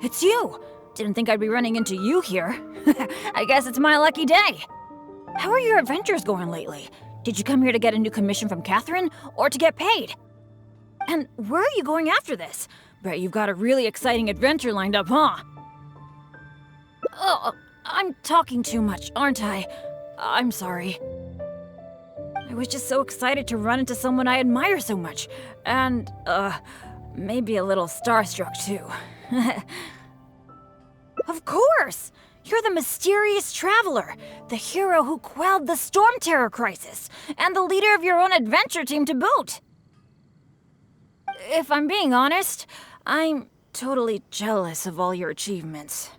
It's you! Didn't think I'd be running into you here. I guess it's my lucky day. How are your adventures going lately? Did you come here to get a new commission from Catherine, or to get paid? And where are you going after this? Bet you've got a really exciting adventure lined up, huh? Oh, I'm talking too much, aren't I? I'm sorry. I was just so excited to run into someone I admire so much. And, maybe a little starstruck too. Of course! You're the mysterious traveler, the hero who quelled the Storm Terror crisis, and the leader of your own adventure team to boot. If I'm being honest, I'm totally jealous of all your achievements.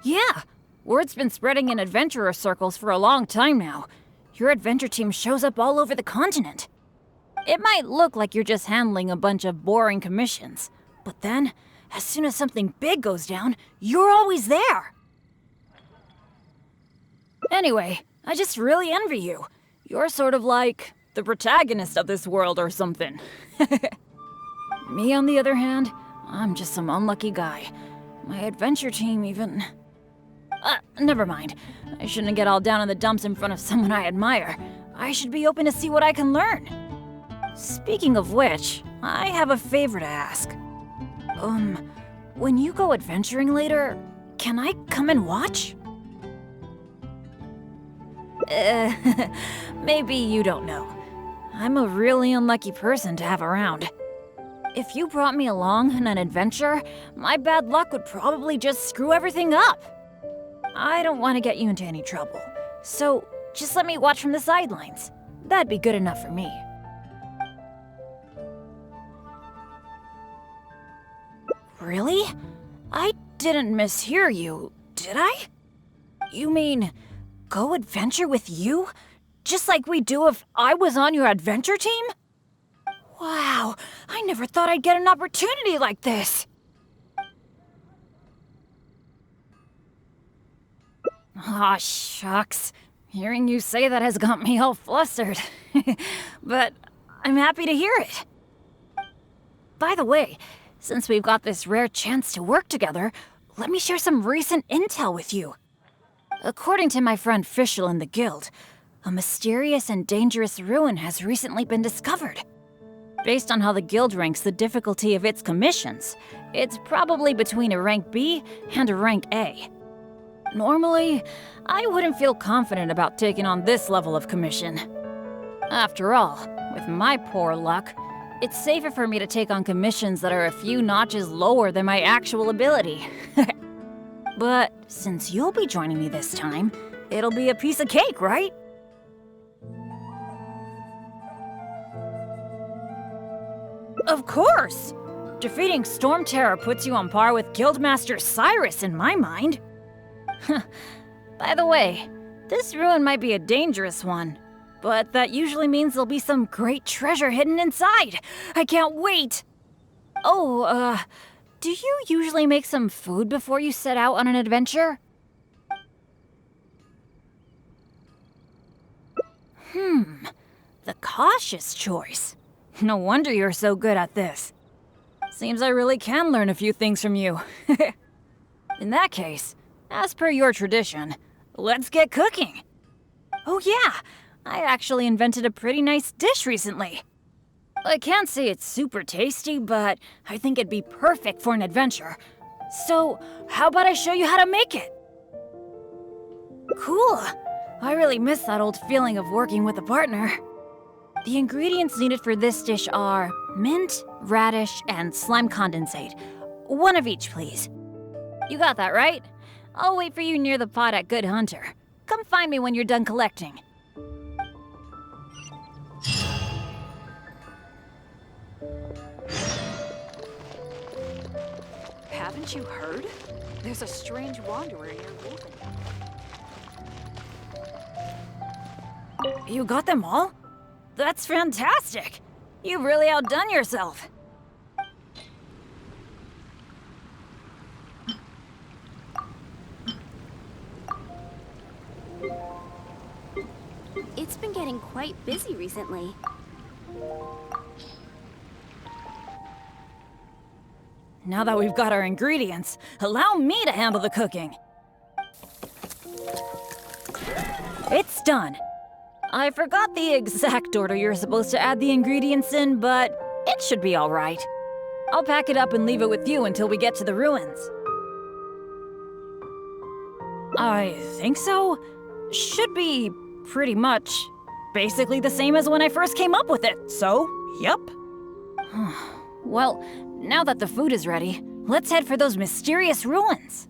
Yeah, word's been spreading in adventurer circles for a long time now. Your adventure team shows up all over the continent. It might look like you're just handling a bunch of boring commissions, but then, as soon as something big goes down, you're always there. Anyway, I just really envy you. You're sort of like the protagonist of this world or something. Me, on the other hand, I'm just some unlucky guy. My adventure team even... never mind. I shouldn't get all down in the dumps in front of someone I admire. I should be open to see what I can learn. Speaking of which, I have a favor to ask. When you go adventuring later, can I come and watch? Maybe you don't know. I'm a really unlucky person to have around. If you brought me along on an adventure, my bad luck would probably just screw everything up. I don't want to get you into any trouble, so just let me watch from the sidelines. That'd be good enough for me. Really? I didn't mishear you, did I? You mean, go adventure with you? Just like we do if I was on your adventure team? Wow, I never thought I'd get an opportunity like this. Aw, shucks. Hearing you say that has got me all flustered. But I'm happy to hear it. By the way, since we've got this rare chance to work together, let me share some recent intel with you. According to my friend Fischl in the guild, a mysterious and dangerous ruin has recently been discovered. Based on how the guild ranks the difficulty of its commissions, it's probably between a rank B and a rank A. Normally, I wouldn't feel confident about taking on this level of commission. After all, with my poor luck, it's safer for me to take on commissions that are a few notches lower than my actual ability. But since you'll be joining me this time, it'll be a piece of cake, right? Of course! Defeating Storm Terror puts you on par with Guildmaster Cyrus in my mind. By the way, this ruin might be a dangerous one, but that usually means there'll be some great treasure hidden inside. I can't wait! Oh, do you usually make some food before you set out on an adventure? The cautious choice. No wonder you're so good at this. Seems I really can learn a few things from you. In that case, as per your tradition, let's get cooking. Oh yeah, I actually invented a pretty nice dish recently. I can't say it's super tasty, but I think it'd be perfect for an adventure. So, how about I show you how to make it? Cool. I really miss that old feeling of working with a partner. The ingredients needed for this dish are mint, radish, and slime condensate. One of each, please. You got that, right? I'll wait for you near the pot at Good Hunter. Come find me when you're done collecting. Haven't you heard? There's a strange wanderer near Wolven. You got them all? That's fantastic! You've really outdone yourself. It's been getting quite busy recently. Now that we've got our ingredients, allow me to handle the cooking. It's done. I forgot the exact order you're supposed to add the ingredients in, but it should be all right. I'll pack it up and leave it with you until we get to the ruins. I think so. Should be pretty much basically the same as when I first came up with it, so, yep. Well, now that the food is ready, let's head for those mysterious ruins.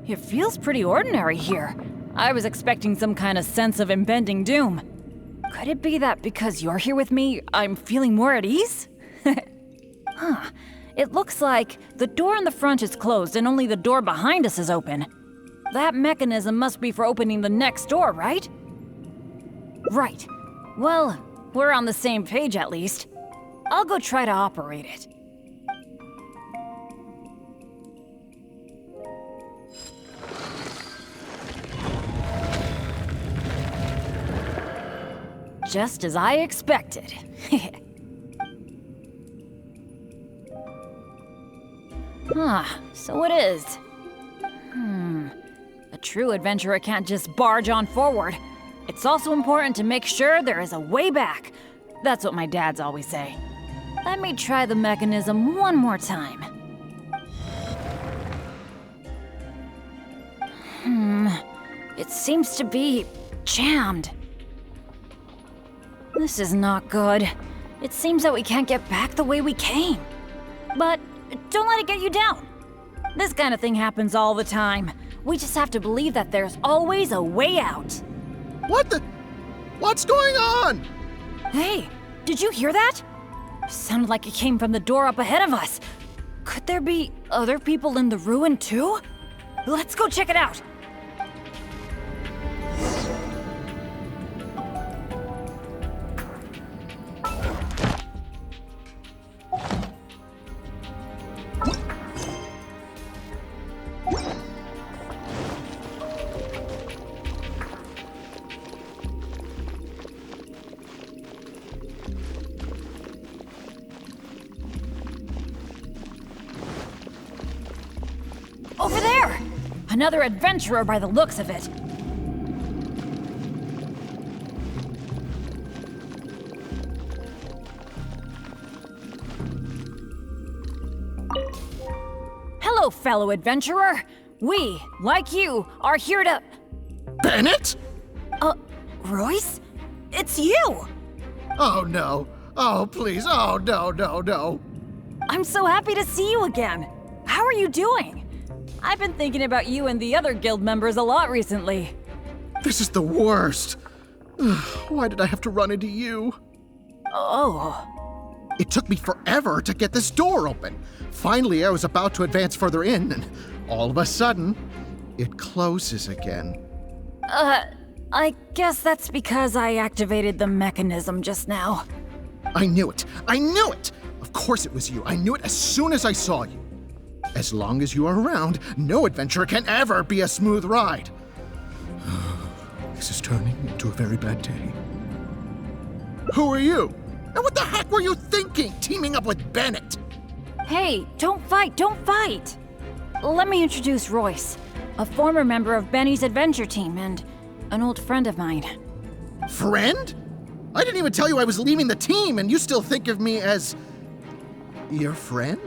It feels pretty ordinary here. I was expecting some kind of sense of impending doom. Could it be that because you're here with me, I'm feeling more at ease? Huh. It looks like the door in the front is closed and only the door behind us is open. That mechanism must be for opening the next door, right? Right. Well, we're on the same page at least. I'll go try to operate it. Just as I expected. So it is. A true adventurer can't just barge on forward. It's also important to make sure there is a way back. That's what my dads always say. Let me try the mechanism one more time. It seems to be jammed. This is not good. It seems that we can't get back the way we came. But don't let it get you down. This kind of thing happens all the time. We just have to believe that there's always a way out. What's going on? Hey, did you hear that? Sounded like it came from the door up ahead of us. Could there be other people in the ruin too? Let's go check it out. Over there! Another adventurer by the looks of it. Hello, fellow adventurer. We, like you, are here to... Bennett? Royce? It's you! Oh no. Oh please. Oh no. I'm so happy to see you again. How are you doing? I've been thinking about you and the other guild members a lot recently. This is the worst. Why did I have to run into you? Oh. It took me forever to get this door open. Finally, I was about to advance further in, and all of a sudden, it closes again. I guess that's because I activated the mechanism just now. I knew it. Of course it was you. I knew it as soon as I saw you. As long as you are around, no adventure can ever be a smooth ride. This is turning into a very bad day. Who are you? And what the heck were you thinking, teaming up with Bennett? Hey, don't fight, don't fight! Let me introduce Royce, a former member of Benny's adventure team and an old friend of mine. Friend? I didn't even tell you I was leaving the team, and you still think of me as... your friend?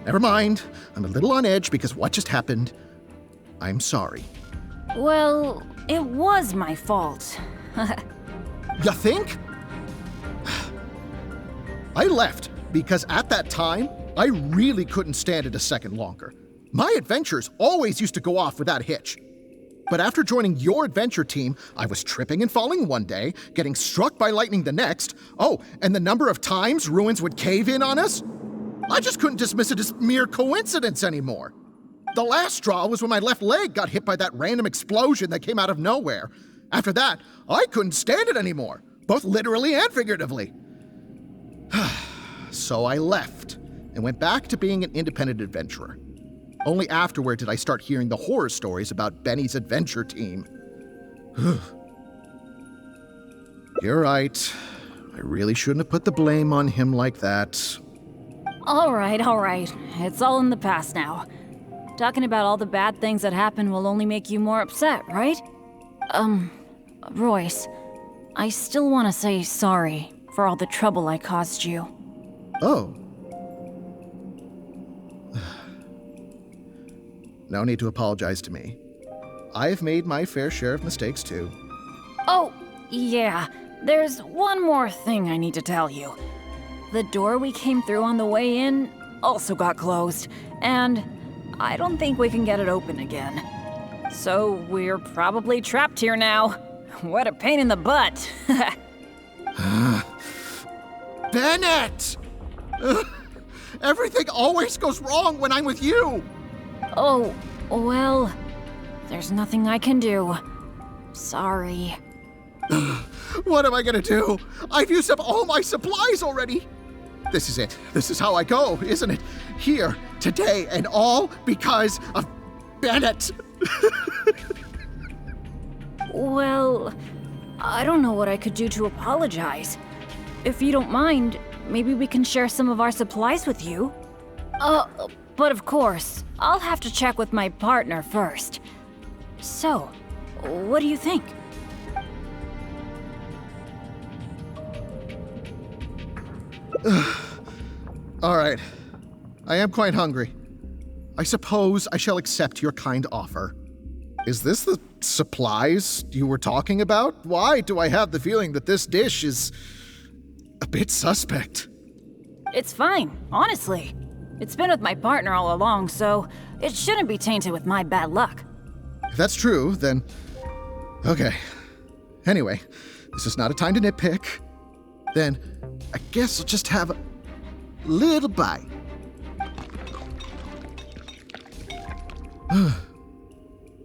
Never mind. I'm a little on edge because what just happened. I'm sorry. Well, it was my fault. You think? I left because at that time, I really couldn't stand it a second longer. My adventures always used to go off without a hitch. But after joining your adventure team, I was tripping and falling one day, getting struck by lightning the next. Oh, and the number of times ruins would cave in on us? I just couldn't dismiss it as mere coincidence anymore. The last straw was when my left leg got hit by that random explosion that came out of nowhere. After that, I couldn't stand it anymore, both literally and figuratively. So I left and went back to being an independent adventurer. Only afterward did I start hearing the horror stories about Benny's adventure team. You're right. I really shouldn't have put the blame on him like that. All right. It's all in the past now. Talking about all the bad things that happened will only make you more upset, right? Royce, I still want to say sorry for all the trouble I caused you. Oh. No need to apologize to me. I've made my fair share of mistakes too. Oh, yeah. There's one more thing I need to tell you. The door we came through on the way in also got closed, and I don't think we can get it open again. So we're probably trapped here now. What a pain in the butt. Bennett! Everything always goes wrong when I'm with you! Oh, well, there's nothing I can do. Sorry. What am I gonna do? I've used up all my supplies already! This is it. This is how I go, isn't it? Here, today, and all because of Bennett! Well, I don't know what I could do to apologize. If you don't mind, maybe we can share some of our supplies with you. But of course, I'll have to check with my partner first. So, what do you think? All right. I am quite hungry. I suppose I shall accept your kind offer. Is this the supplies you were talking about? Why do I have the feeling that this dish is a bit suspect? It's fine, honestly. It's been with my partner all along, so it shouldn't be tainted with my bad luck. If that's true, then... okay. Anyway, this is not a time to nitpick. Then, I guess I'll just have a little bite.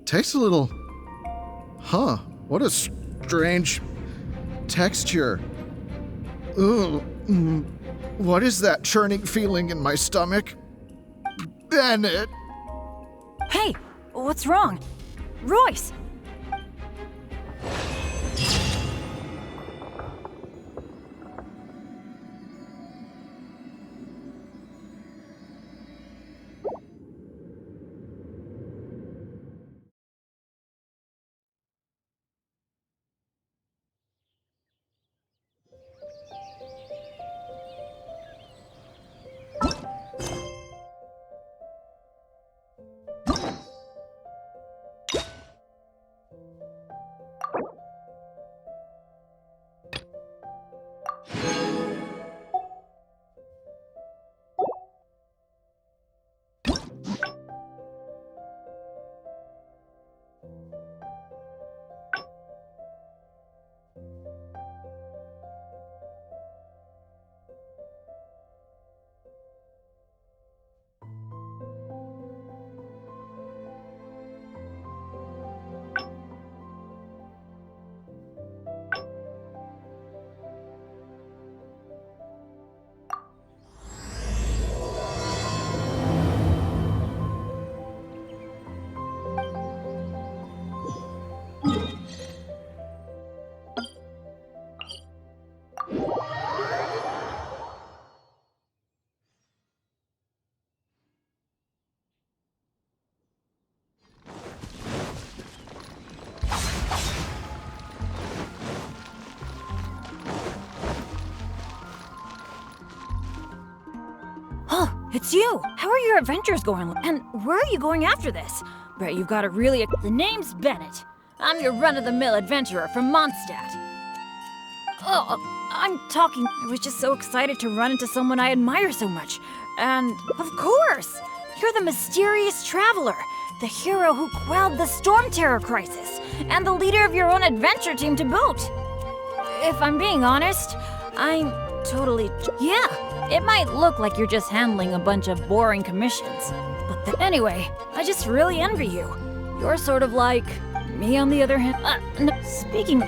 Tastes a little... huh, what a strange texture. Ugh. What is that churning feeling in my stomach? Bennett! Hey, what's wrong? Royce! It's you! How are your adventures going? And where are you going after this? Bet you've got a really... The name's Bennett. I'm your run-of-the-mill adventurer from Mondstadt. Oh, I'm talking... I was just so excited to run into someone I admire so much. And, of course! You're the mysterious traveler, the hero who quelled the Storm Terror crisis, and the leader of your own adventure team to boot. If I'm being honest, I'm totally... Yeah, it might look like you're just handling a bunch of boring commissions. But anyway, I just really envy you. You're sort of like... me on the other hand... no, speaking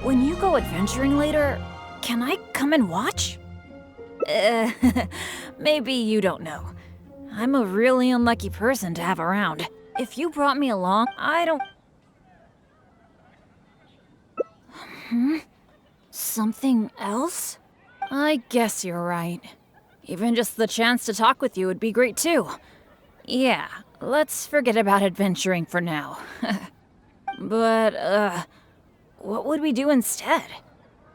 when you go adventuring later, can I come and watch? Maybe you don't know. I'm a really unlucky person to have around. If you brought me along, I don't... Something else? I guess you're right. Even just the chance to talk with you would be great too. Yeah, let's forget about adventuring for now. But, what would we do instead?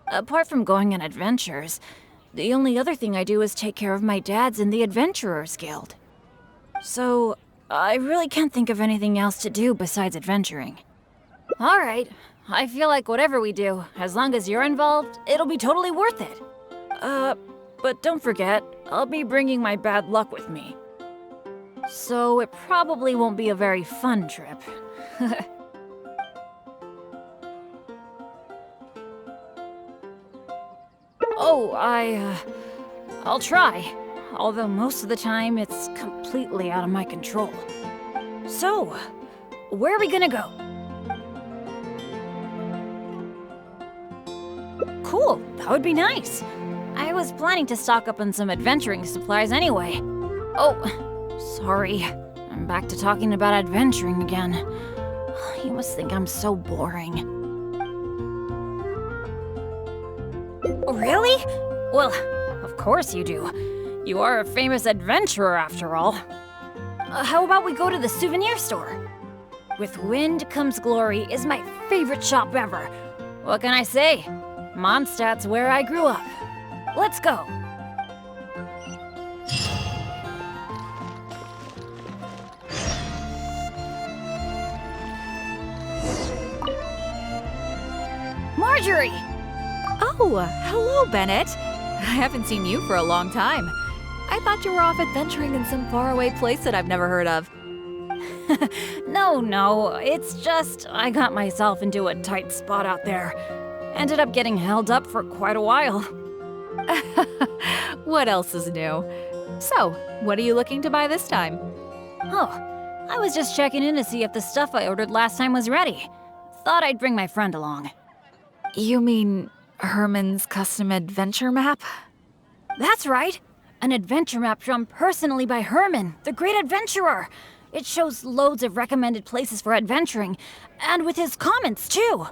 Apart from going on adventures, the only other thing I do is take care of my dad's in the Adventurers Guild. So, I really can't think of anything else to do besides adventuring. Alright, I feel like whatever we do, as long as you're involved, it'll be totally worth it. But don't forget, I'll be bringing my bad luck with me. So it probably won't be a very fun trip. Oh, I'll try. Although most of the time, it's completely out of my control. So, where are we gonna go? Cool, that would be nice. I was planning to stock up on some adventuring supplies anyway. Oh, sorry. I'm back to talking about adventuring again. You must think I'm so boring. Really? Well, of course you do. You are a famous adventurer after all. How about we go to the souvenir store? With Wind Comes Glory is my favorite shop ever. What can I say? Mondstadt's where I grew up. Let's go. Marjorie! Oh, hello, Bennett. I haven't seen you for a long time. I thought you were off adventuring in some faraway place that I've never heard of. No, it's just I got myself into a tight spot out there. Ended up getting held up for quite a while. What else is new? So, what are you looking to buy this time? Oh, I was just checking in to see if the stuff I ordered last time was ready. Thought I'd bring my friend along. You mean Herman's custom adventure map? That's right! An adventure map drawn personally by Herman, the great adventurer! It shows loads of recommended places for adventuring, and with his comments too!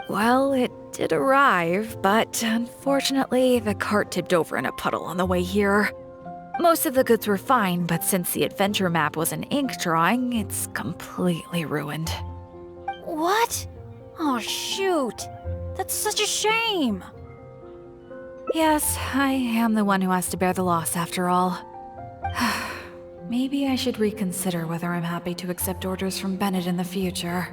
Well, it did arrive, but unfortunately, the cart tipped over in a puddle on the way here. Most of the goods were fine, but since the adventure map was an ink drawing, it's completely ruined. What? Oh, shoot! That's such a shame! Yes, I am the one who has to bear the loss after all. Maybe I should reconsider whether I'm happy to accept orders from Bennett in the future.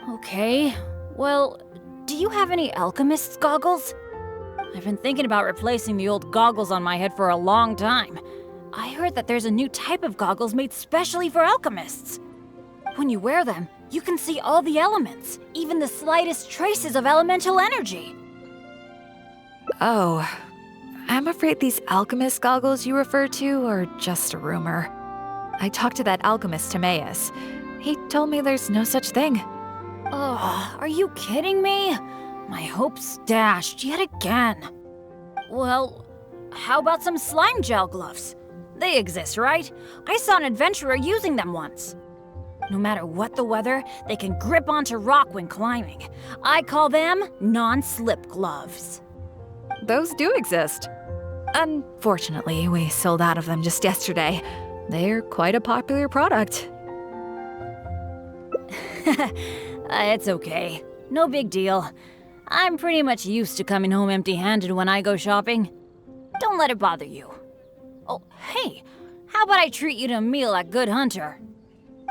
Okay, well, do you have any alchemist's goggles? I've been thinking about replacing the old goggles on my head for a long time. I heard that there's a new type of goggles made specially for alchemists. When you wear them, you can see all the elements, even the slightest traces of elemental energy. Oh, I'm afraid these alchemist goggles you refer to are just a rumor. I talked to that alchemist Timaeus. He told me there's no such thing. Oh, are you kidding me? My hopes dashed yet again. Well, how about some slime gel gloves? They exist, right? I saw an adventurer using them once. No matter what the weather, they can grip onto rock when climbing. I call them non-slip gloves. Those do exist. Unfortunately, we sold out of them just yesterday. They're quite a popular product. It's okay. No big deal. I'm pretty much used to coming home empty-handed when I go shopping. Don't let it bother you. Oh, hey, how about I treat you to a meal at Good Hunter?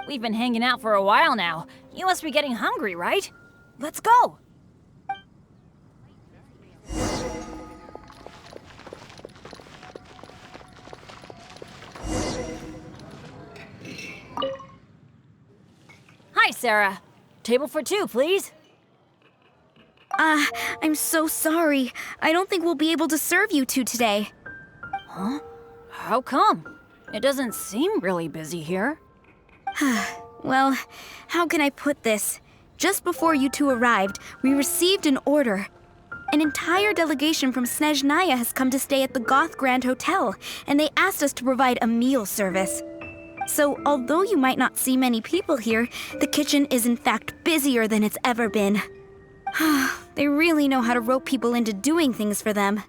We've been hanging out for a while now. You must be getting hungry, right? Let's go! Hi, Sarah. Table for two, please. I'm so sorry. I don't think we'll be able to serve you two today. Huh? How come? It doesn't seem really busy here. Well, how can I put this? Just before you two arrived, we received an order. An entire delegation from Snezhnaya has come to stay at the Goth Grand Hotel, and they asked us to provide a meal service. So, although you might not see many people here, the kitchen is in fact busier than it's ever been. They really know how to rope people into doing things for them.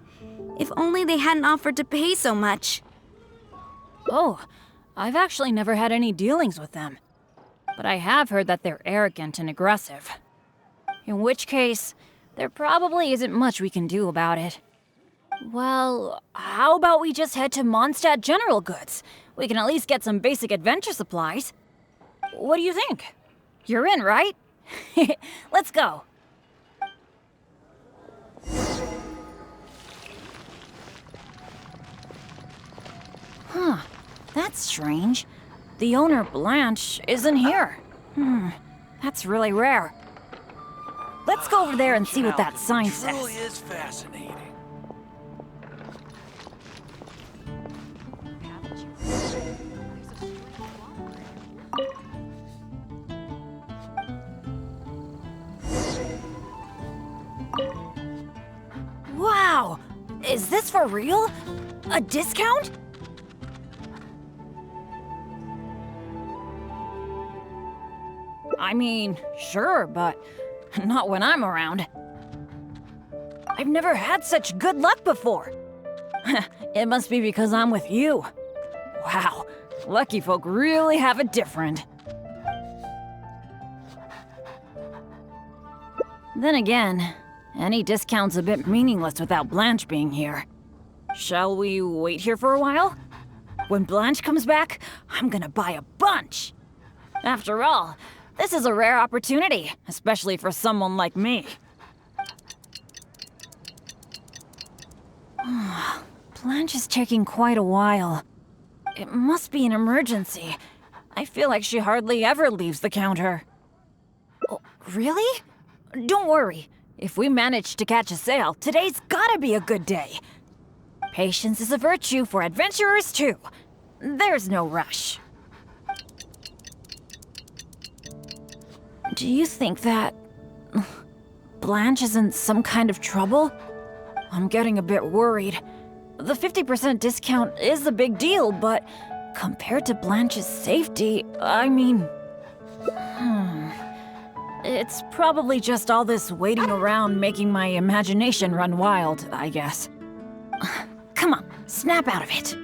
If only they hadn't offered to pay so much. Oh, I've actually never had any dealings with them. But I have heard that they're arrogant and aggressive. In which case, there probably isn't much we can do about it. Well, how about we just head to Mondstadt General Goods? We can at least get some basic adventure supplies. What do you think? You're in, right? Let's go. Huh, that's strange. The owner, Blanche, isn't here. That's really rare. Let's go over there and see what that sign says. Truly is fascinating. Wow! Is this for real? A discount? I mean, sure, but not when I'm around. I've never had such good luck before. It must be because I'm with you. Wow, lucky folk really have it different. Then again, any discount's a bit meaningless without Blanche being here. Shall we wait here for a while? When Blanche comes back, I'm gonna buy a bunch. After all, this is a rare opportunity, especially for someone like me. Blanche is taking quite a while. It must be an emergency. I feel like she hardly ever leaves the counter. Oh, really? Don't worry. If we manage to catch a sale, today's gotta be a good day. Patience is a virtue for adventurers too. There's no rush. Do you think that Blanche is in some kind of trouble? I'm getting a bit worried. The 50% discount is a big deal, but compared to Blanche's safety, I mean... It's probably just all this waiting around making my imagination run wild, I guess. Come on, snap out of it.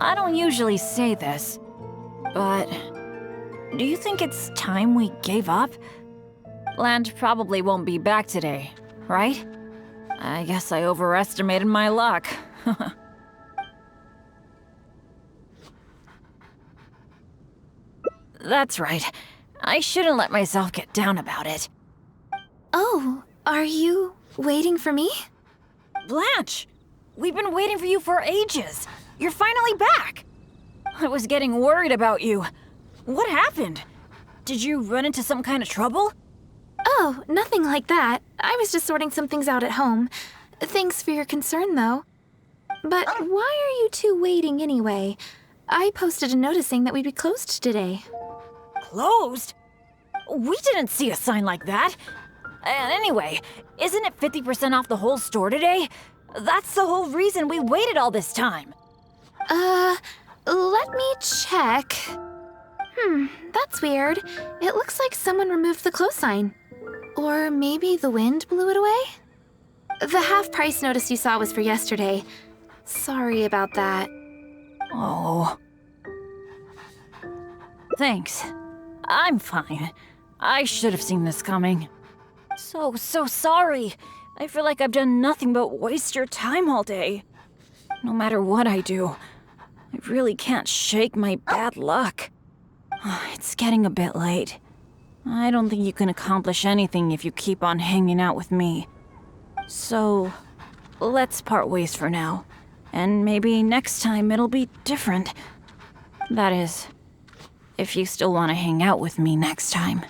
I don't usually say this, but do you think it's time we gave up? Blanche probably won't be back today, right? I guess I overestimated my luck. That's right. I shouldn't let myself get down about it. Oh, are you waiting for me? Blanche! We've been waiting for you for ages. You're finally back. I was getting worried about you. What happened? Did you run into some kind of trouble? Oh, nothing like that. I was just sorting some things out at home. Thanks for your concern, though. But why are you two waiting anyway? I posted a notice saying that we'd be closed today. Closed? We didn't see a sign like that. And anyway, isn't it 50% off the whole store today? That's the whole reason we waited all this time. Let me check. That's weird. It looks like someone removed the close sign. Or maybe the wind blew it away? The half-price notice you saw was for yesterday. Sorry about that. Oh. Thanks. I'm fine. I should have seen this coming. So sorry. I feel like I've done nothing but waste your time all day. No matter what I do, I really can't shake my bad luck. It's getting a bit late. I don't think you can accomplish anything if you keep on hanging out with me. So, let's part ways for now. And maybe next time it'll be different. That is, if you still want to hang out with me next time.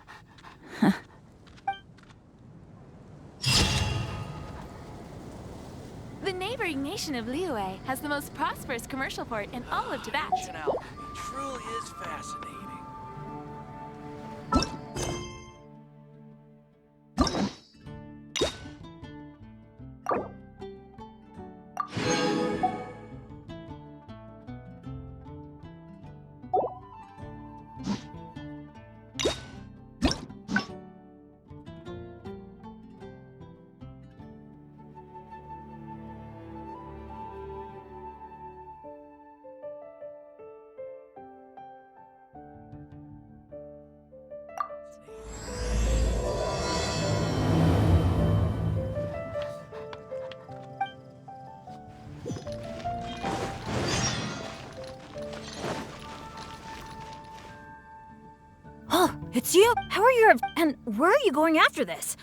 The neighboring nation of Liyue has the most prosperous commercial port in all of Tibet. Now, it truly is fascinating. Oh, it's you? How are you? And where are you going after this?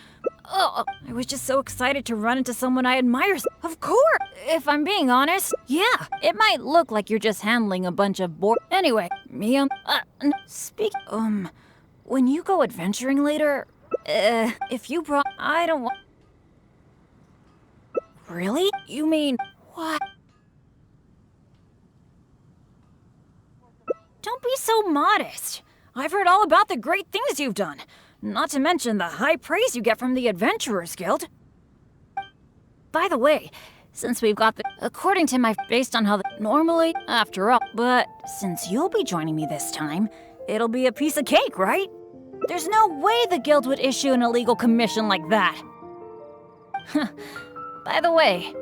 Oh, I was just so excited to run into someone I admire. Of course! If I'm being honest, yeah, it might look like you're just handling a bunch of Anyway, Mia, when you go adventuring later, if you brought... I don't want... Really? You mean... What? Don't be so modest. I've heard all about the great things you've done. Not to mention the high praise you get from the Adventurers Guild. By the way, since we've got according to my... based on how normally, after all, but since you'll be joining me this time, it'll be a piece of cake, right? There's no way the guild would issue an illegal commission like that. By the way,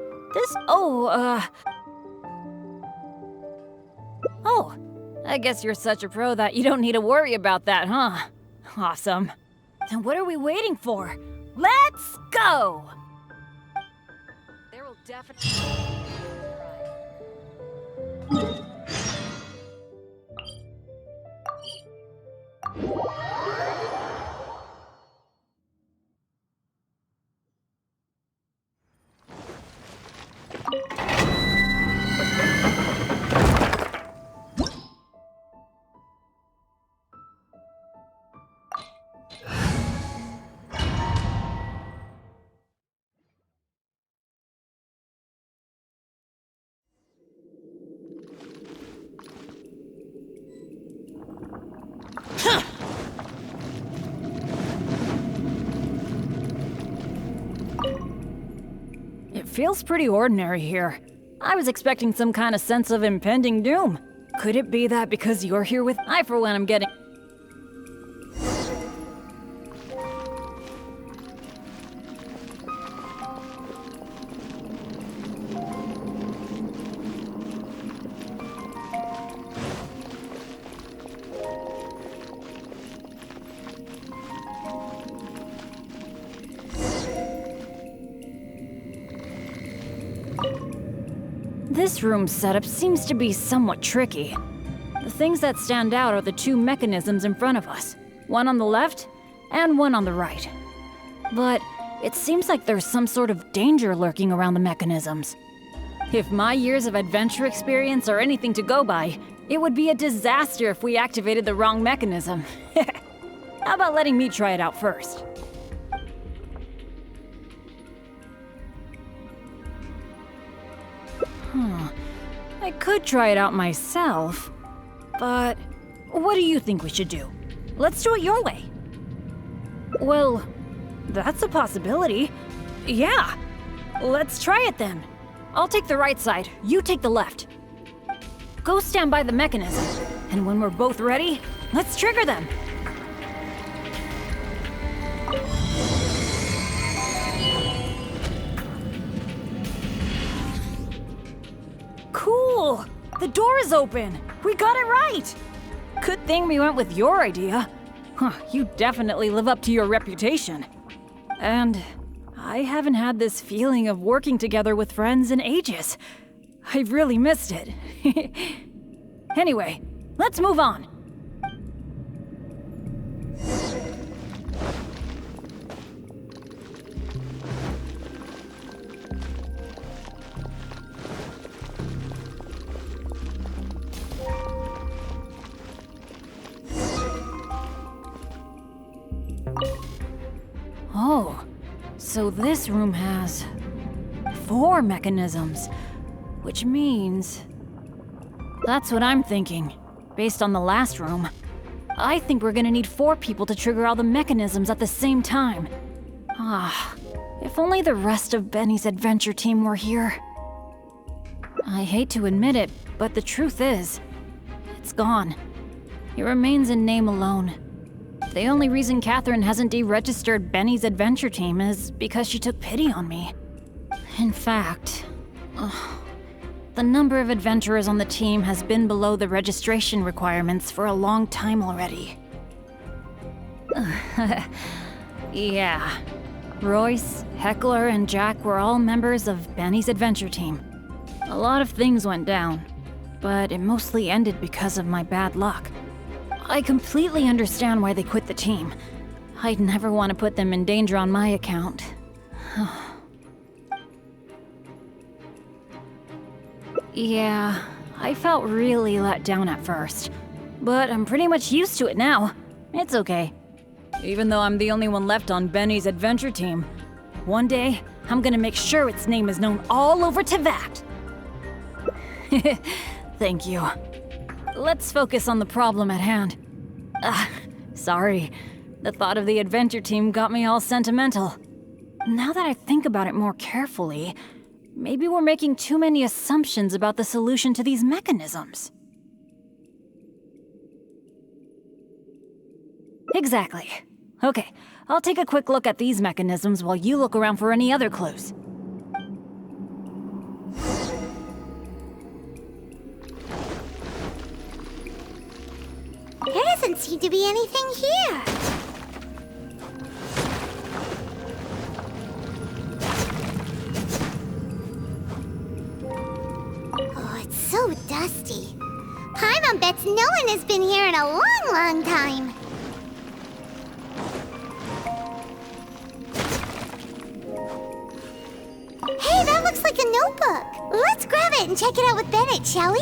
I guess you're such a pro that you don't need to worry about that, huh? Awesome. Then what are we waiting for? Let's go! There will definitely... It feels pretty ordinary here. I was expecting some kind of sense of impending doom. Could it be that because you're here with I, for one, am getting... This room's setup seems to be somewhat tricky. The things that stand out are the two mechanisms in front of us, one on the left and one on the right. But it seems like there's some sort of danger lurking around the mechanisms. If my years of adventure experience are anything to go by, it would be a disaster if we activated the wrong mechanism. How about letting me try it out first? I could try it out myself, but what do you think we should do? Let's do it your way. Well, that's a possibility. Yeah, let's try it then. I'll take the right side, you take the left. Go stand by the mechanism, and when we're both ready, let's trigger them. Cool! The door is open! We got it right! Good thing we went with your idea. Huh, you definitely live up to your reputation. And I haven't had this feeling of working together with friends in ages. I've really missed it. Anyway, let's move on. Oh, so this room has 4 mechanisms, which means... That's what I'm thinking, based on the last room. I think we're gonna need 4 people to trigger all the mechanisms at the same time. If only the rest of Benny's adventure team were here. I hate to admit it, but the truth is, it's gone. It remains in name alone. The only reason Catherine hasn't deregistered Benny's adventure team is because she took pity on me. In fact, the number of adventurers on the team has been below the registration requirements for a long time already. Yeah. Royce, Heckler, and Jack were all members of Benny's adventure team. A lot of things went down, but it mostly ended because of my bad luck. I completely understand why they quit the team. I'd never want to put them in danger on my account. Yeah, I felt really let down at first, but I'm pretty much used to it now. It's okay. Even though I'm the only one left on Benny's adventure team, one day I'm gonna make sure its name is known all over Teyvat. Thank you. Let's focus on the problem at hand. Sorry. The thought of the adventure team got me all sentimental. Now that I think about it more carefully, maybe we're making too many assumptions about the solution to these mechanisms. Exactly. Okay, I'll take a quick look at these mechanisms while you look around for any other clues. There doesn't seem to be anything here. Oh, it's so dusty. Paimon bets no one has been here in a long, long time. Hey, that looks like a notebook. Let's grab it and check it out with Bennett, shall we?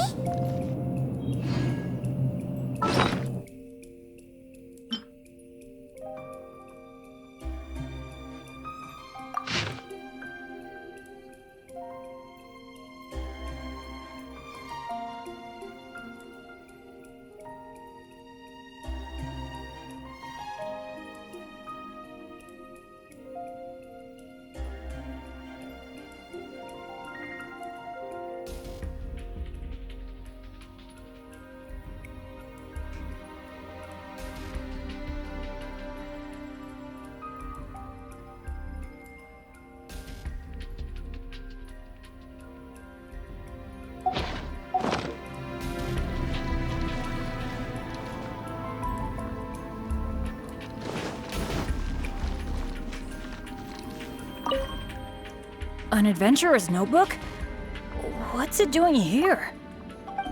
An adventurer's notebook? What's it doing here?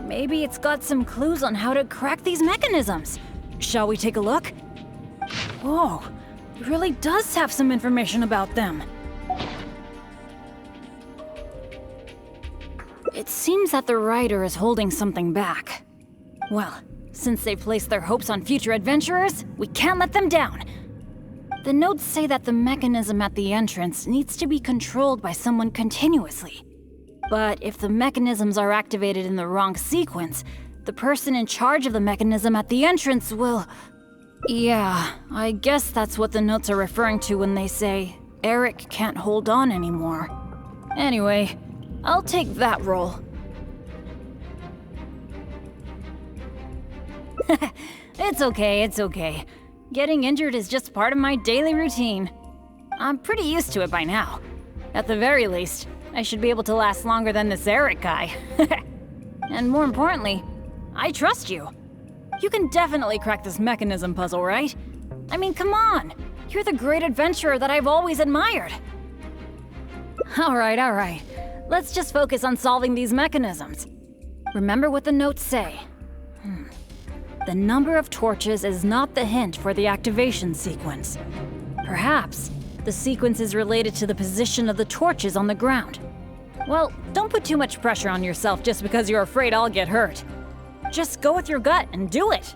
Maybe it's got some clues on how to crack these mechanisms. Shall we take a look? Whoa, it really does have some information about them. It seems that the writer is holding something back. Well, since they placed their hopes on future adventurers, we can't let them down. The notes say that the mechanism at the entrance needs to be controlled by someone continuously. But if the mechanisms are activated in the wrong sequence, the person in charge of the mechanism at the entrance will... Yeah, I guess that's what the notes are referring to when they say, Eric can't hold on anymore. Anyway, I'll take that role. It's okay, it's okay. Getting injured is just part of my daily routine. I'm pretty used to it by now. At the very least, I should be able to last longer than this Eric guy. And more importantly, I trust you. You can definitely crack this mechanism puzzle, right? I mean, come on. You're the great adventurer that I've always admired. All right. Let's just focus on solving these mechanisms. Remember what the notes say. The number of torches is not the hint for the activation sequence. Perhaps the sequence is related to the position of the torches on the ground. Well, don't put too much pressure on yourself just because you're afraid I'll get hurt. Just go with your gut and do it.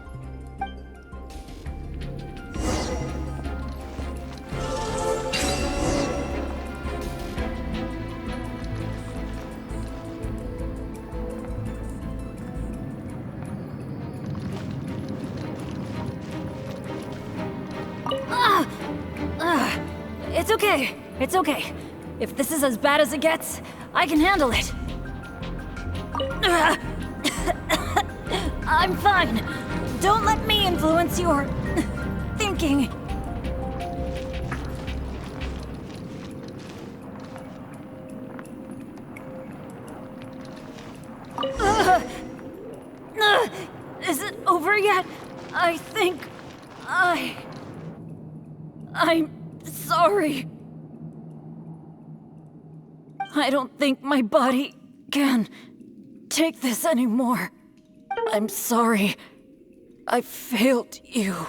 It's okay. If this is as bad as it gets, I can handle it. I'm fine. Don't let me influence your thinking. Is it over yet? I think I'm sorry. I don't think my body can take this anymore. I'm sorry. I failed you.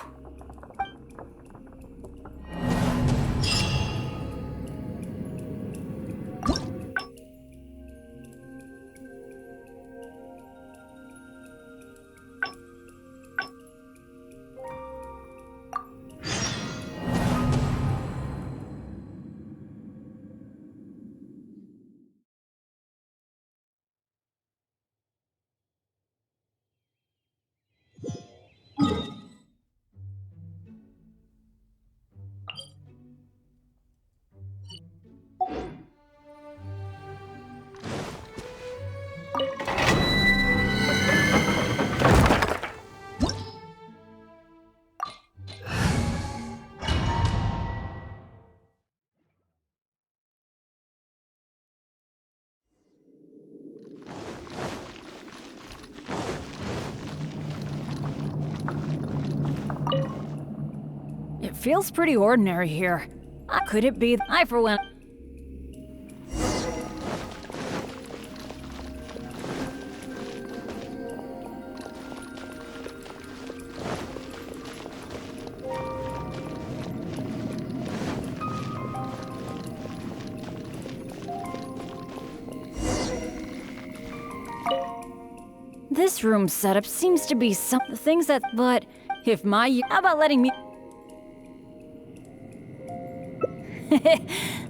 It feels pretty ordinary here. Could it be I for one? This room setup seems to be some things that, but if my, how about letting me?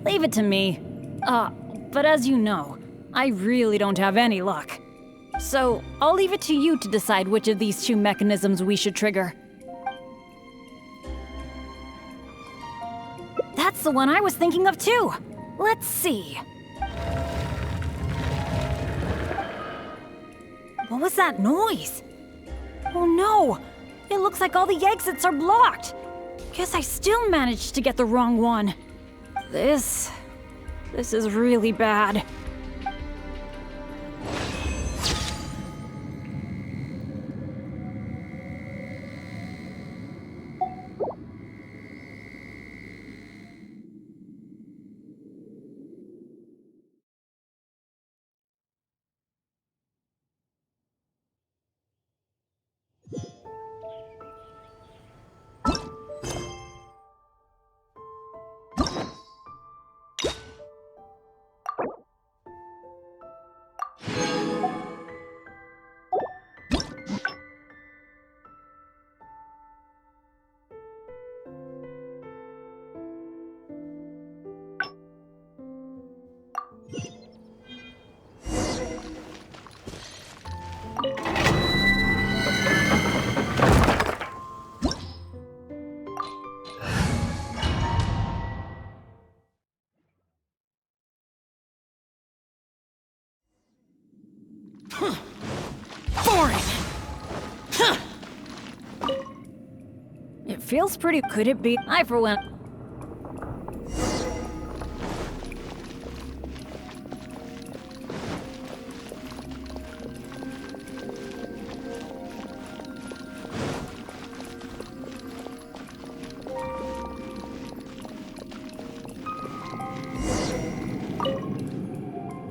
Leave it to me. But as you know, I really don't have any luck. So, I'll leave it to you to decide which of these two mechanisms we should trigger. That's the one I was thinking of too. Let's see. What was that noise? Oh no! It looks like all the exits are blocked. Guess I still managed to get the wrong one. This is really bad. Boring! It feels pretty. Could it be? I for one.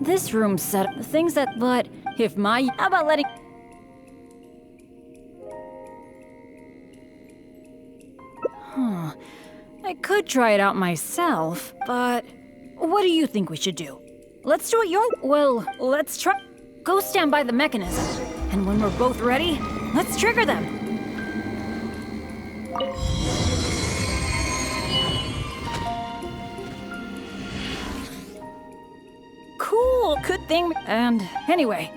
this room's set up. The things that, but if my, how about letting... I could try it out myself, but what do you think we should do? Let's do it well, let's try. Go stand by the mechanism, and when we're both ready, let's trigger them. Cool, good thing. And anyway.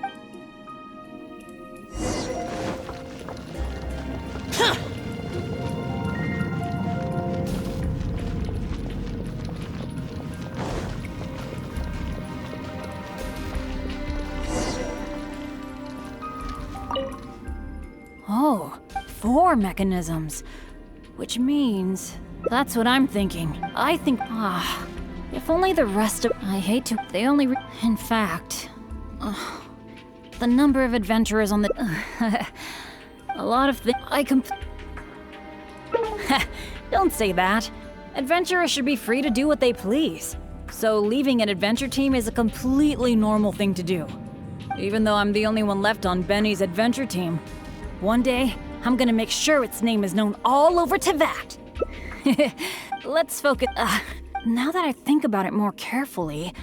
Oh, 4 mechanisms. Which means... That's what I'm thinking. I think... if only the rest of... I hate to... They only... In fact... the number of adventurers on the... a lot of things... Don't say that. Adventurers should be free to do what they please. So leaving an adventure team is a completely normal thing to do. Even though I'm the only one left on Benny's adventure team. One day, I'm gonna make sure its name is known all over Teyvat. Let's focus. Now that I think about it more carefully,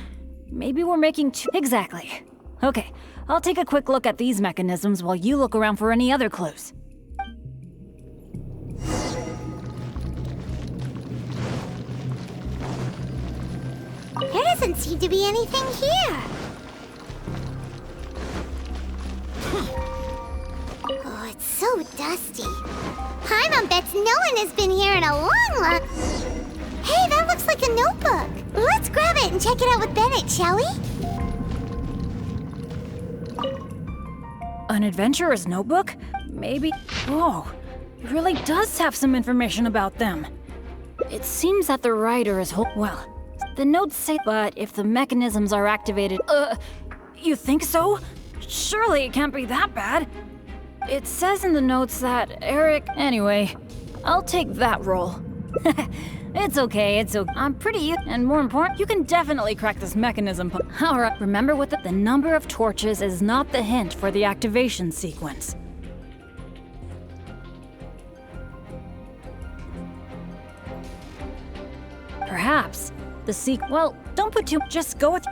maybe we're making too. Exactly. Okay, I'll take a quick look at these mechanisms while you look around for any other clues. There doesn't seem to be anything here. Oh, it's so dusty. Paimon bets no one has been here in a long... Hey, that looks like a notebook. Let's grab it and check it out with Bennett, shall we? An adventurer's notebook? Maybe... Whoa, it really does have some information about them. It seems that the writer is well, the notes say, but if the mechanisms are activated... you think so? Surely it can't be that bad. It says in the notes that Eric... Anyway, I'll take that role. It's okay, it's okay. I'm pretty... And more important, you can definitely crack this mechanism. Alright, remember what the number of torches is not the hint for the activation sequence. Perhaps the well, don't put too... Just go with...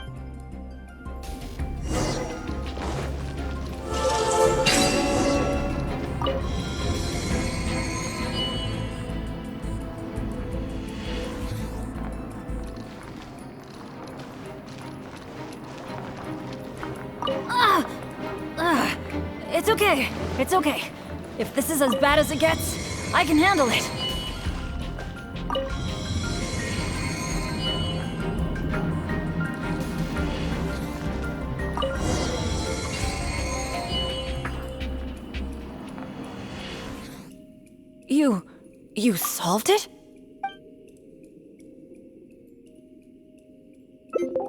It's okay. It's okay. If this is as bad as it gets, I can handle it. You solved it?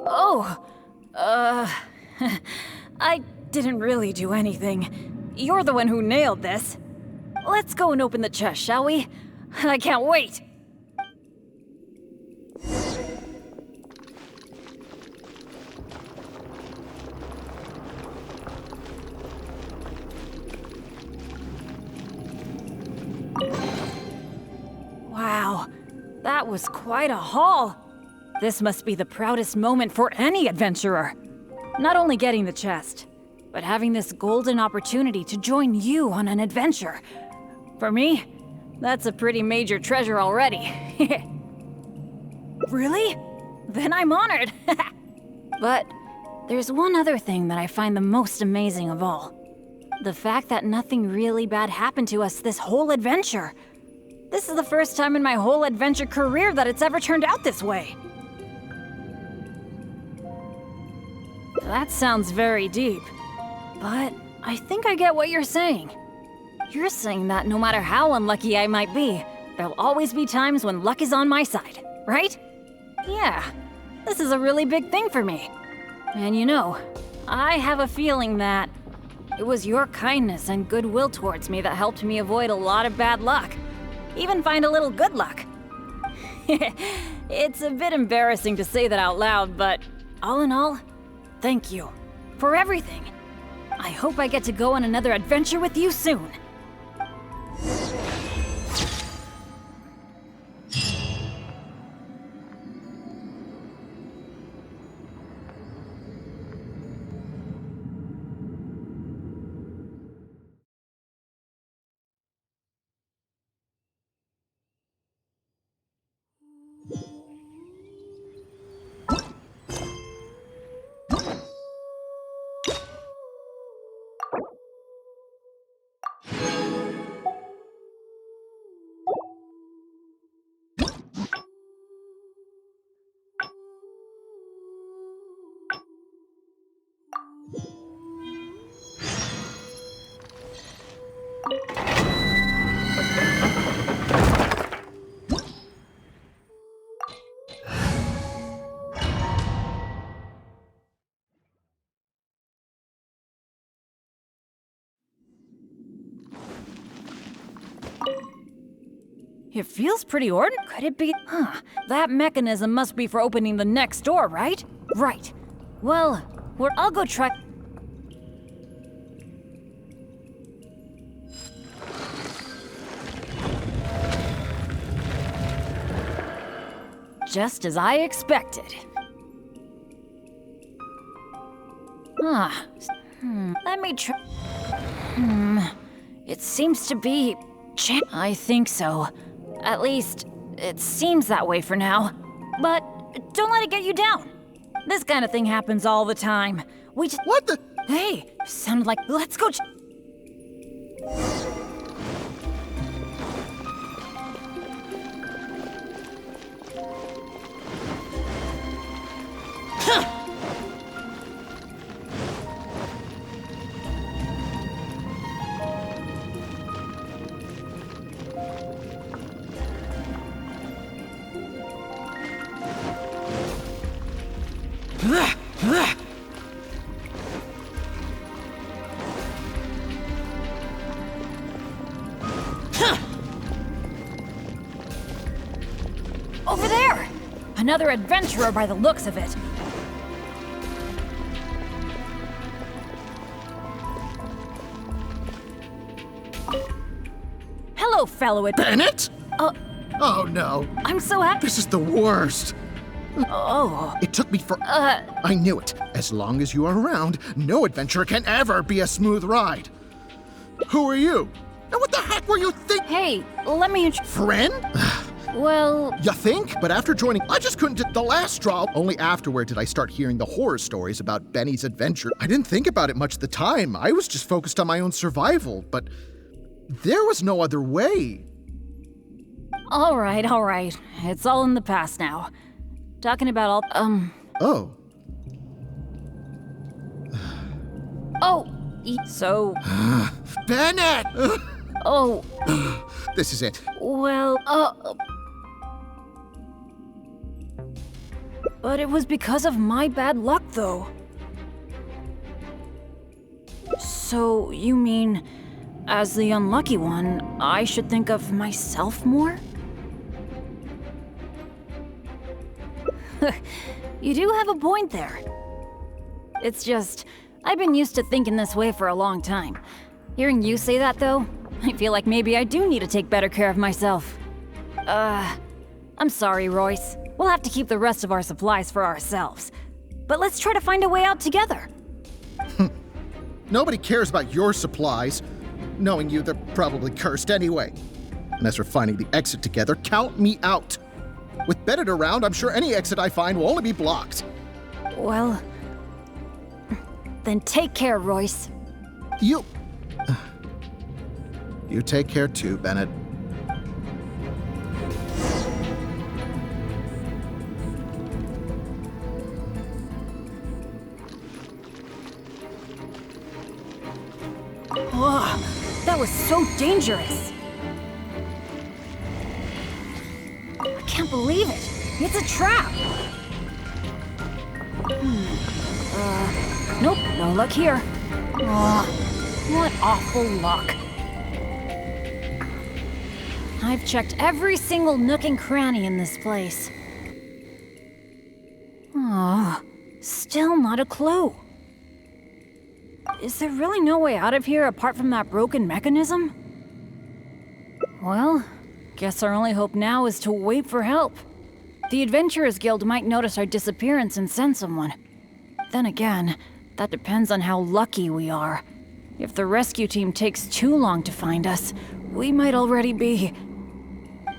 Oh, I didn't really do anything. You're the one who nailed this. Let's go and open the chest, shall we? I can't wait! Wow, that was quite a haul. This must be the proudest moment for any adventurer. Not only getting the chest, but having this golden opportunity to join you on an adventure. For me, that's a pretty major treasure already. Really? Then I'm honored. But there's one other thing that I find the most amazing of all. The fact that nothing really bad happened to us this whole adventure. This is the first time in my whole adventure career that it's ever turned out this way. That sounds very deep, but I think I get what you're saying. You're saying that no matter how unlucky I might be, there'll always be times when luck is on my side, right? Yeah, this is a really big thing for me. And you know, I have a feeling that it was your kindness and goodwill towards me that helped me avoid a lot of bad luck. Even find a little good luck. It's a bit embarrassing to say that out loud, but all in all, thank you. For everything. I hope I get to go on another adventure with you soon. It feels pretty ordinary. Could it be? Huh. That mechanism must be for opening the next door, right? Right. Well, I'll go try. Just as I expected. Let me try. It seems to be. I think so. At least, it seems that way for now. But don't let it get you down. This kind of thing happens all the time. We just. What the? Hey, sounded like. Let's go. Over there! Another adventurer by the looks of it. Hello, fellow Bennett? Oh no. I'm so happy. This is the worst. Oh. It took me for. I knew it. As long as you are around, no adventure can ever be a smooth ride. Who are you? And what the heck were you thinking? Hey, let me Friend? Well... You think? But after joining, I just couldn't get the last straw. Only afterward did I start hearing the horror stories about Benny's adventure. I didn't think about it much at the time. I was just focused on my own survival, but there was no other way. All right. It's all in the past now. Talking about all... Oh. So... Bennett! Oh... This is it. Well, but it was because of my bad luck, though. So, you mean, as the unlucky one, I should think of myself more? You do have a point there. It's just, I've been used to thinking this way for a long time. Hearing you say that, though, I feel like maybe I do need to take better care of myself. I'm sorry, Royce. We'll have to keep the rest of our supplies for ourselves. But let's try to find a way out together. Nobody cares about your supplies. Knowing you, they're probably cursed anyway. And as for finding the exit together, count me out. With Bennett around, I'm sure any exit I find will only be blocked. Well, then take care, Royce. You take care too, Bennett. Oh, that was so dangerous. I can't believe it. It's a trap. Nope, no luck here. What awful luck. I've checked every single nook and cranny in this place. Still not a clue. Is there really no way out of here apart from that broken mechanism? Well, guess our only hope now is to wait for help. The Adventurers Guild might notice our disappearance and send someone. Then again, that depends on how lucky we are. If the rescue team takes too long to find us, we might already be...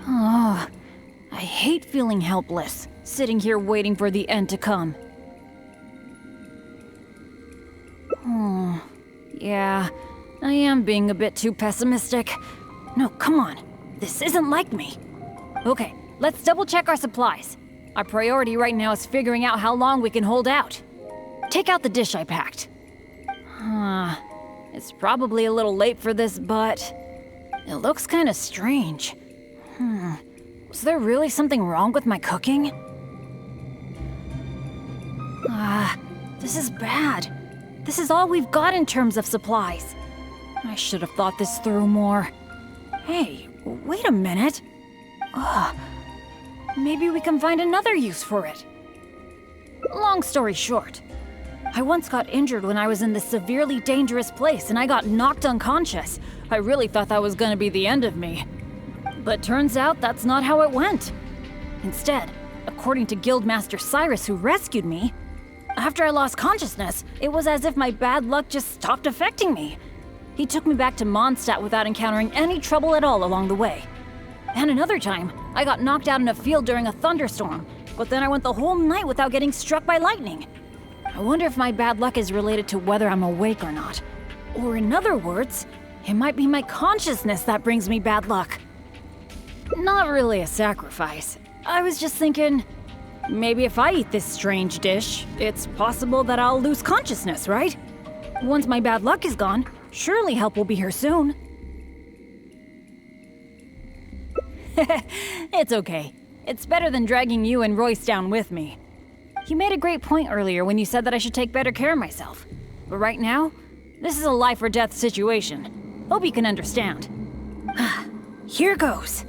Oh, I hate feeling helpless, sitting here waiting for the end to come. Oh, yeah, I am being a bit too pessimistic. No, come on, this isn't like me. Okay, let's double check our supplies. Our priority right now is figuring out how long we can hold out. Take out the dish I packed. It's probably a little late for this, but it looks kind of strange. Was there really something wrong with my cooking? This is bad. This is all we've got in terms of supplies. I should have thought this through more. Hey, wait a minute. Maybe we can find another use for it. Long story short, I once got injured when I was in this severely dangerous place and I got knocked unconscious. I really thought that was gonna be the end of me. But turns out that's not how it went. Instead, according to Guildmaster Cyrus who rescued me, after I lost consciousness, it was as if my bad luck just stopped affecting me. He took me back to Mondstadt without encountering any trouble at all along the way. And another time, I got knocked out in a field during a thunderstorm, but then I went the whole night without getting struck by lightning. I wonder if my bad luck is related to whether I'm awake or not. Or in other words, it might be my consciousness that brings me bad luck. Not really a sacrifice. I was just thinking, maybe if I eat this strange dish, it's possible that I'll lose consciousness, right? Once my bad luck is gone, surely help will be here soon. It's okay. It's better than dragging you and Royce down with me. You made a great point earlier when you said that I should take better care of myself. But right now, this is a life or death situation. Hope you can understand. Here goes.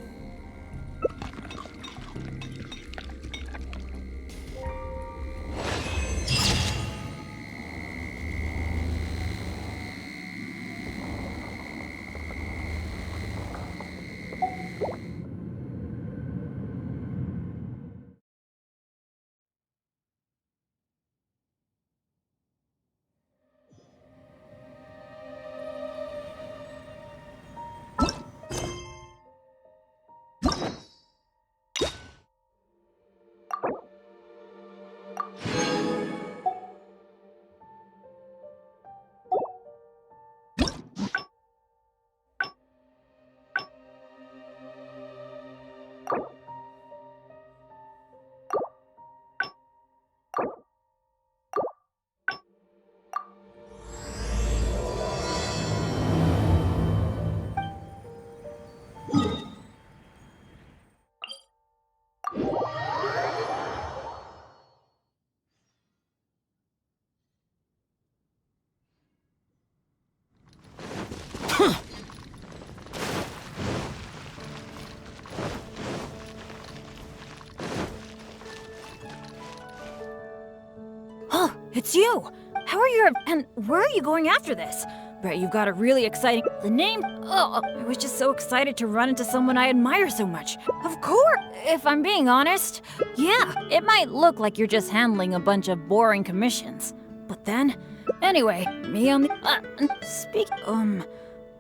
Oh, it's you! How are you, and where are you going after this? Bet you've got a really exciting... The name? Oh, I was just so excited to run into someone I admire so much. Of course! If I'm being honest, yeah, it might look like you're just handling a bunch of boring commissions. But then, anyway, me on the...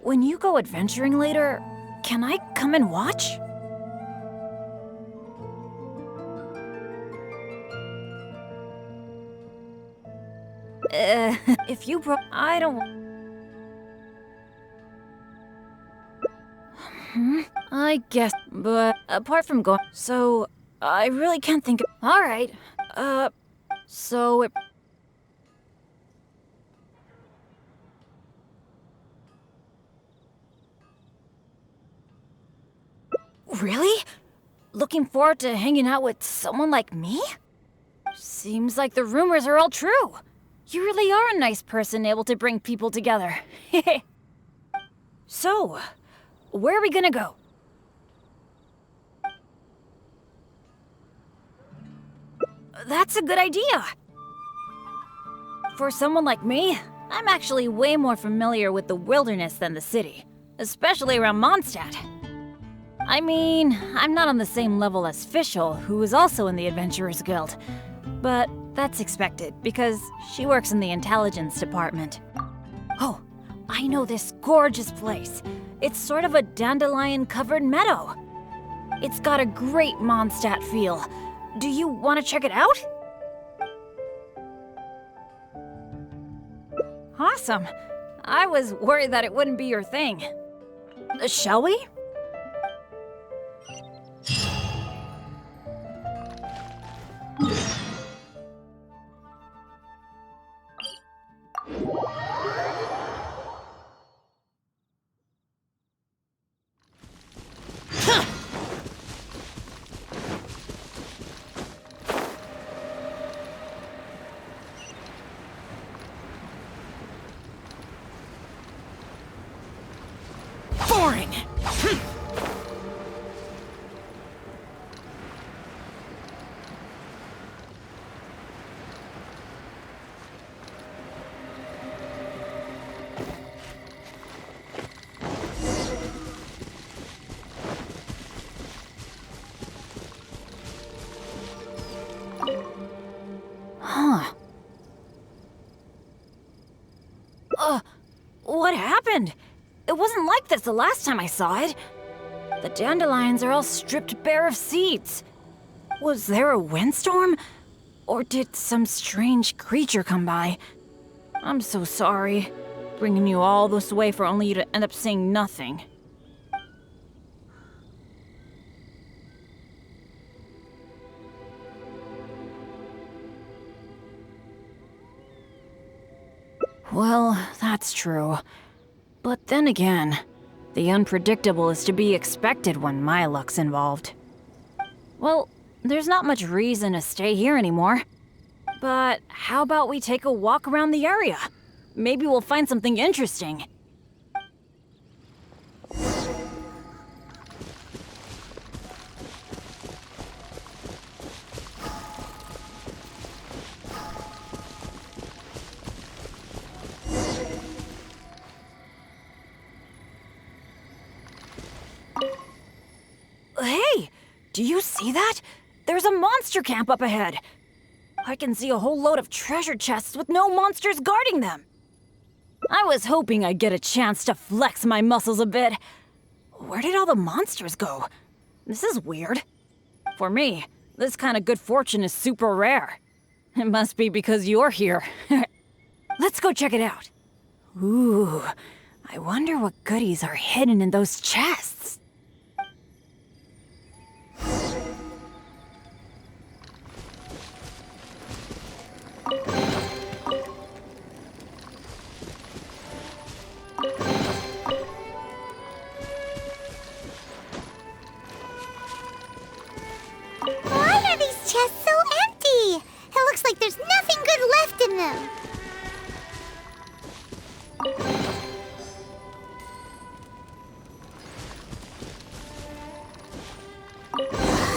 when you go adventuring later, can I come and watch? If you I don't... I guess, but apart from going... So, I really can't think of... Alright, so it... Really? Looking forward to hanging out with someone like me? Seems like the rumors are all true. You really are a nice person able to bring people together. So, where are we gonna go? That's a good idea. For someone like me, I'm actually way more familiar with the wilderness than the city, especially around Mondstadt. I mean, I'm not on the same level as Fischl, who is also in the Adventurers Guild. But that's expected, because she works in the intelligence department. Oh, I know this gorgeous place. It's sort of a dandelion-covered meadow. It's got a great Mondstadt feel. Do you want to check it out? Awesome. I was worried that it wouldn't be your thing. Shall we? Boring! Huh. What happened? It wasn't like this the last time I saw it. The dandelions are all stripped bare of seeds. Was there a windstorm? Or did some strange creature come by? I'm so sorry, bringing you all this way for only you to end up saying nothing. Well, that's true. But then again, the unpredictable is to be expected when my luck's involved. Well, there's not much reason to stay here anymore. But how about we take a walk around the area? Maybe we'll find something interesting. Hey! Do you see that? There's a monster camp up ahead! I can see a whole load of treasure chests with no monsters guarding them! I was hoping I'd get a chance to flex my muscles a bit. Where did all the monsters go? This is weird. For me, this kind of good fortune is super rare. It must be because you're here. Let's go check it out. Ooh, I wonder what goodies are hidden in those chests. Why are these chests so empty? It looks like there's nothing good left in them.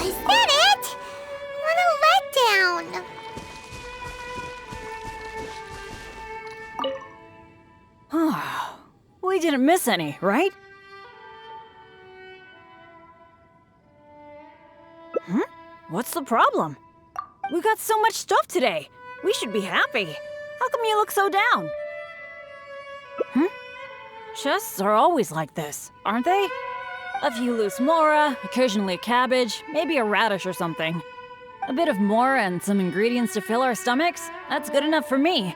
Is that it? What a letdown. We didn't miss any, right? What's the problem? We got so much stuff today. We should be happy. How come you look so down? Chests are always like this, aren't they? A few loose mora, occasionally a cabbage, maybe a radish or something. A bit of mora and some ingredients to fill our stomachs, that's good enough for me.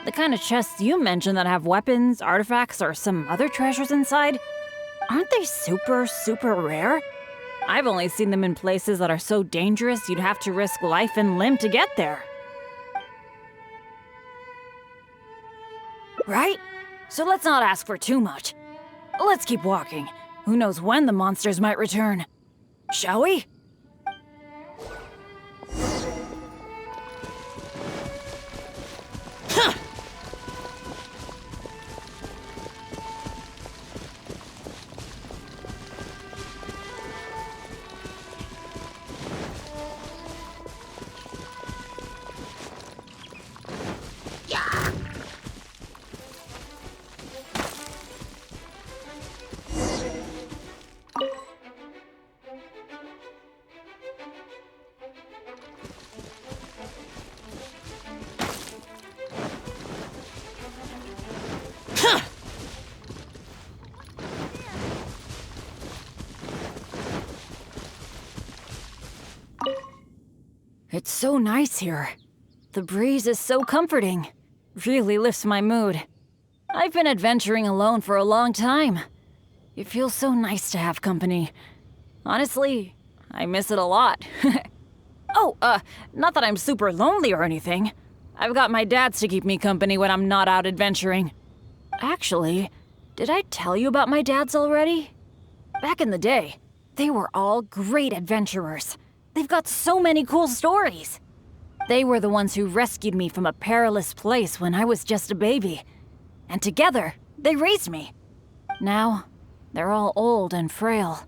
The kind of chests you mentioned that have weapons, artifacts, or some other treasures inside, aren't they super, super rare? I've only seen them in places that are so dangerous you'd have to risk life and limb to get there. Right? So let's not ask for too much. Let's keep walking. Who knows when the monsters might return? Shall we? Yeah! It's so nice here. The breeze is so comforting. Really lifts my mood. I've been adventuring alone for a long time. It feels so nice to have company. Honestly, I miss it a lot. Oh, not that I'm super lonely or anything. I've got my dads to keep me company when I'm not out adventuring. Actually, did I tell you about my dads already? Back in the day, they were all great adventurers. They've got so many cool stories. They were the ones who rescued me from a perilous place when I was just a baby. And together, they raised me. Now, they're all old and frail.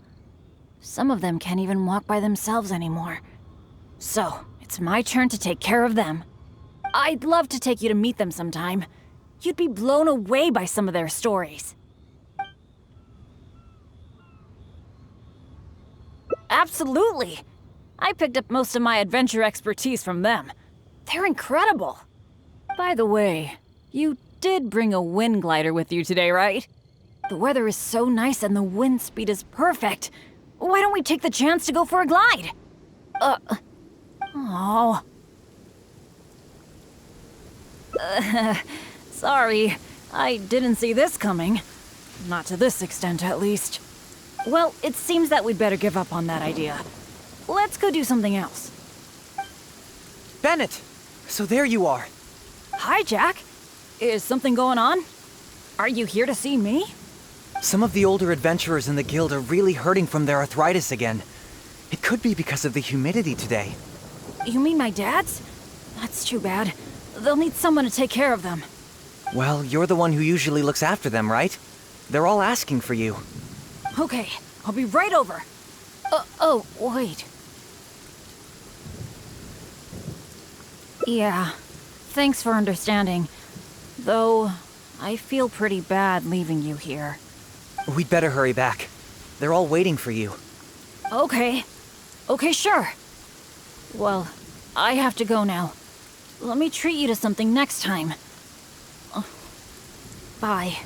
Some of them can't even walk by themselves anymore. So, it's my turn to take care of them. I'd love to take you to meet them sometime. You'd be blown away by some of their stories. Absolutely! I picked up most of my adventure expertise from them. They're incredible. By the way, you did bring a wind glider with you today, right? The weather is so nice and the wind speed is perfect. Why don't we take the chance to go for a glide? Oh. Sorry, I didn't see this coming. Not to this extent, at least. Well, it seems that we'd better give up on that idea. Let's go do something else. Bennett! So there you are. Hi, Jack. Is something going on? Are you here to see me? Some of the older adventurers in the guild are really hurting from their arthritis again. It could be because of the humidity today. You mean my dad's? That's too bad. They'll need someone to take care of them. Well, you're the one who usually looks after them, right? They're all asking for you. Okay, I'll be right over. Oh, wait. Yeah, thanks for understanding. Though, I feel pretty bad leaving you here. We'd better hurry back. They're all waiting for you. Okay. Okay, sure. Well, I have to go now. Let me treat you to something next time. Bye.